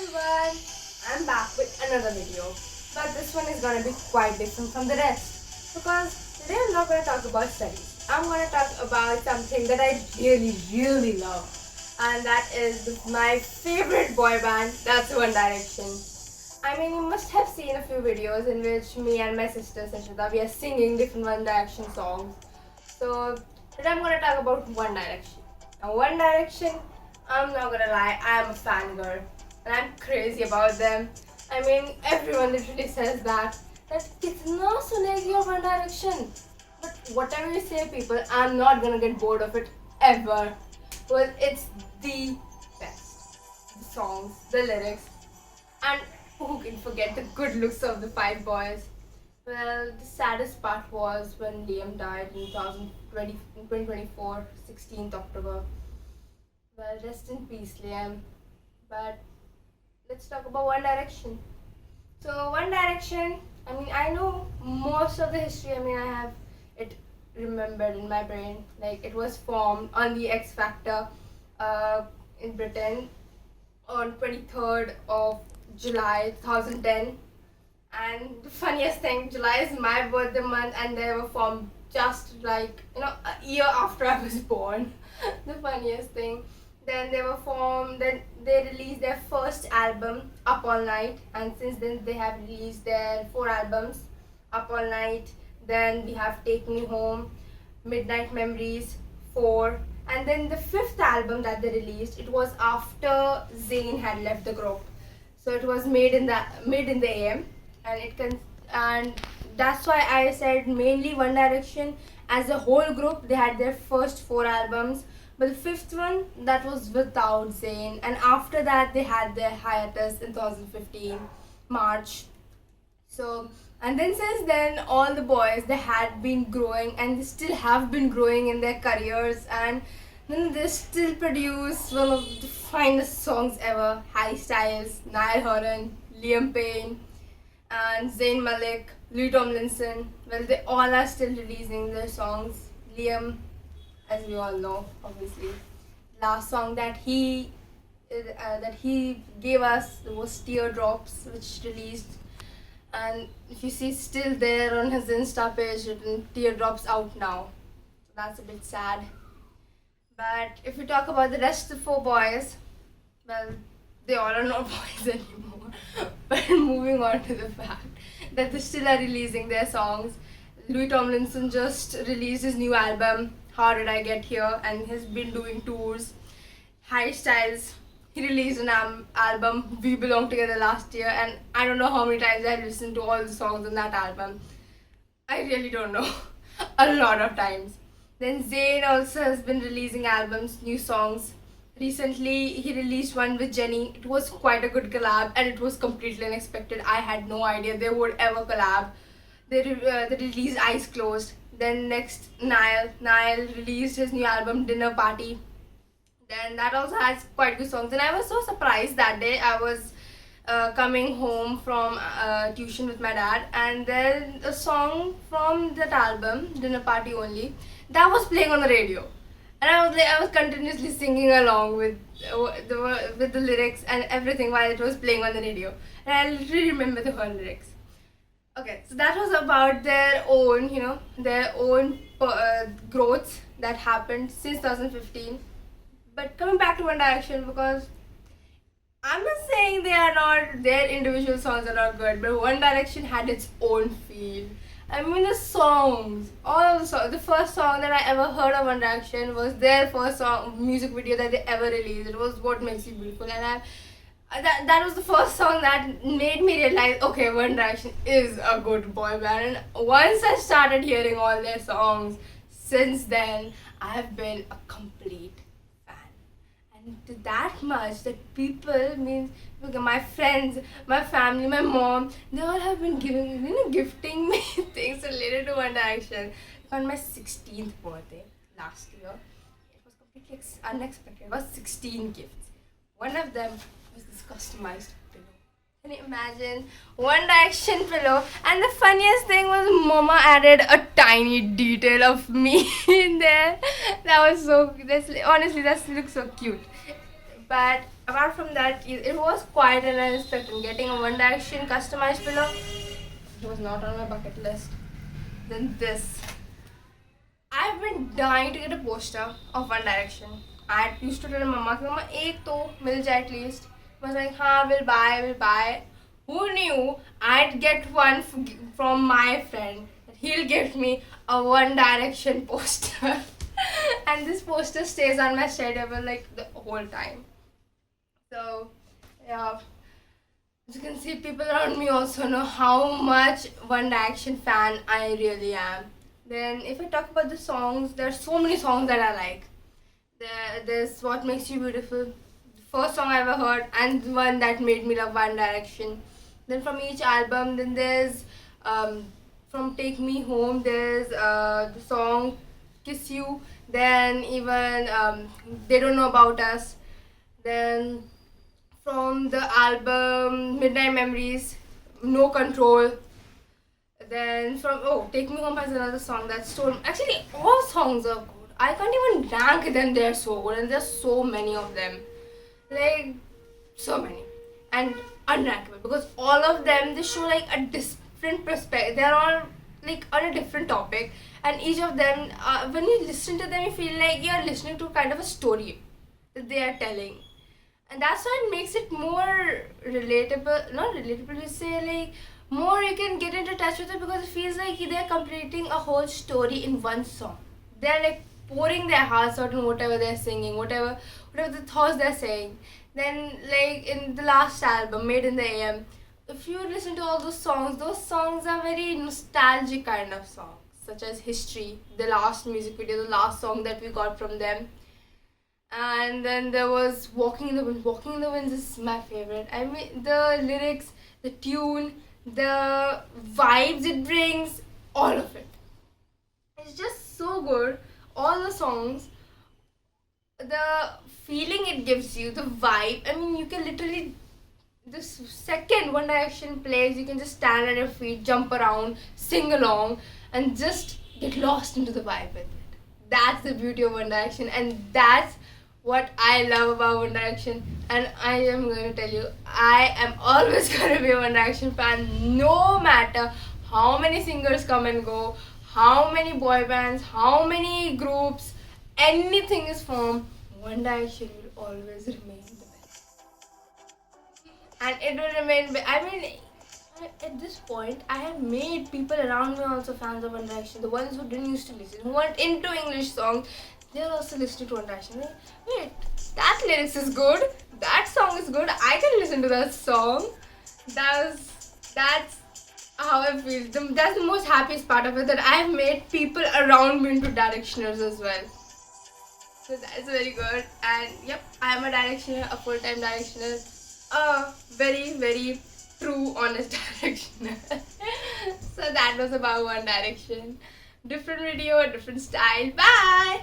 everyone, I'm back with another video, but this one is gonna be quite different from the rest because today I'm not gonna talk about studies. I'm gonna talk about something that I really love, and that is my favorite boy band. That's One Direction. I mean, you must have seen a few videos in which me and my sister Sashita we are singing different One Direction songs. So today I'm gonna talk about One Direction. Now, One Direction, I'm not gonna lie, I'm a fangirl and I'm crazy about them. I mean, everyone literally says that kitna sunegi of One Direction. But whatever you say, people, I'm not gonna get bored of it ever. Because it's the best. The songs, the lyrics, and who can forget the good looks of the five boys? Well, the saddest part was when Liam died in 2024, 16th October. Well, rest in peace, Liam. But let's talk about One Direction. So, One Direction, I mean, I know most of the history, I have it remembered in my brain. Like, it was formed on the X Factor in Britain on 23rd of July 2010. And the funniest thing, July is my birthday month, and they were formed just like a year after I was born. The funniest thing. Then they were formed. Then they released their first album, Up All Night, and since then they have released their 4 albums, Up All Night. Then we have Take Me Home, Midnight Memories, 4, and then the 5th album that they released. It was after Zayn had left the group, so it was made in the AM, and and that's why I said mainly One Direction as a whole group they had their first 4 albums, but the 5th one that was without Zayn, and after that they had their hiatus in 2015 March. So, and then since then all the boys they had been growing and they still have been growing in their careers, and then they still produce one of the finest songs ever. Harry Styles, Niall Horan, Liam Payne, and Zayn Malik, Louis Tomlinson. Well, they all are still releasing their songs. Liam, as we all know, obviously, last song that he gave us was Teardrops, which released, and if you see, still there on his Insta page written Teardrops out now. So that's a bit sad. But if we talk about the rest of the 4 boys, well, they all are not boys anymore. But moving on to the fact that they still are releasing their songs. Louis Tomlinson just released his new album, How Did I Get Here, and he's been doing tours. Harry Styles, he released an album, We Belong Together, last year, and I don't know how many times I listened to all the songs on that album. I really don't know. A lot of times. Then Zayn also has been releasing albums, new songs. Recently, he released one with Jennie. It was quite a good collab, and it was completely unexpected. I had no idea they would ever collab. They released Eyes Closed. Then next, Niall. Niall released his new album, Dinner Party. Then that also has quite good songs. And I was so surprised that day. I was coming home from tuition with my dad, and then a song from that album, Dinner Party Only, that was playing on the radio, and I was continuously singing along with the lyrics and everything while it was playing on the radio, and I literally remember the whole lyrics. Okay, so that was about their own, growth that happened since 2015. But coming back to One Direction, because I'm not saying their individual songs are not good, but One Direction had its own feel. I mean, the songs, all of the songs. The first song that I ever heard of One Direction was their first music video that they ever released. It was What Makes You Beautiful, and that was the first song that made me realize, okay, One Direction is a good boy band. And once I started hearing all their songs, since then I have been a complete fan. And to that much that people means my friends, my family, my mom, they all have been gifting me things related to One Direction. On my 16th birthday last year, it was completely unexpected. It was 16 gifts. One of them was this customized pillow. Can you imagine? One Direction pillow. And the funniest thing was Mama added a tiny detail of me in there. That was so, honestly, that looks so cute. But Apart from that, it was quite an unexpected. Getting a One Direction customized pillow was not on my bucket list. Then this. I've been dying to get a poster of One Direction. I used to tell Mama, Mama, एक तो मिल जाए at least. I was like, हाँ, we'll buy. Who knew I'd get one from my friend? He'll give me a One Direction poster. And this poster stays on my study table like the whole time. So, yeah. As you can see, people around me also know how much One Direction fan I really am. Then, if I talk about the songs, there are so many songs that I like. There's What Makes You Beautiful, the first song I ever heard, and the one that made me love One Direction. Then from each album, then there's from Take Me Home, there's the song Kiss You. Then even They Don't Know About Us. Then from the album Midnight Memories, No Control. Then from Take Me Home has another song that's so actually all songs are good. I can't even rank them, they're so good and there's so many of them. Like so many. And unrankable because all of them they show like a different perspective. They're all like on a different topic and each of them when you listen to them you feel like you're listening to kind of a story that they are telling. And that's why it makes it more relatable, not relatable, you say like more you can get into touch with it because it feels like they're completing a whole story in one song. They're like pouring their hearts out in whatever they're singing, whatever the thoughts they're saying. Then like in the last album, Made in the AM, if you listen to all those songs are very nostalgic kind of songs, such as History, the last music video, the last song that we got from them. And then there was Walking in the Wind. Walking in the Wind is my favorite. I mean, the lyrics, the tune, the vibes it brings, all of it. It's just so good. All the songs, the feeling it gives you, the vibe. I mean, you can literally, the second One Direction plays, you can just stand at your feet, jump around, sing along, and just get lost into the vibe with it. That's the beauty of One Direction, and that's what I love about One Direction. And I am going to tell you, I am always going to be a One Direction fan, no matter how many singers come and go, how many boy bands, how many groups, anything is formed, One Direction will always remain the best. And it will remain, I mean, at this point, I have made people around me also fans of One Direction. The ones who didn't used to listen, who weren't into English songs, they're also listening to One Direction. Like, wait, that lyrics is good, that song is good, I can listen to that song. That's how I feel. That's the most happiest part of it, that I have made people around me into Directioners as well. So that's very good. And yep, I am a Directioner, a full-time Directioner, a very, very true, honest Directioner. So that was about One Direction. Different video, different style. Bye!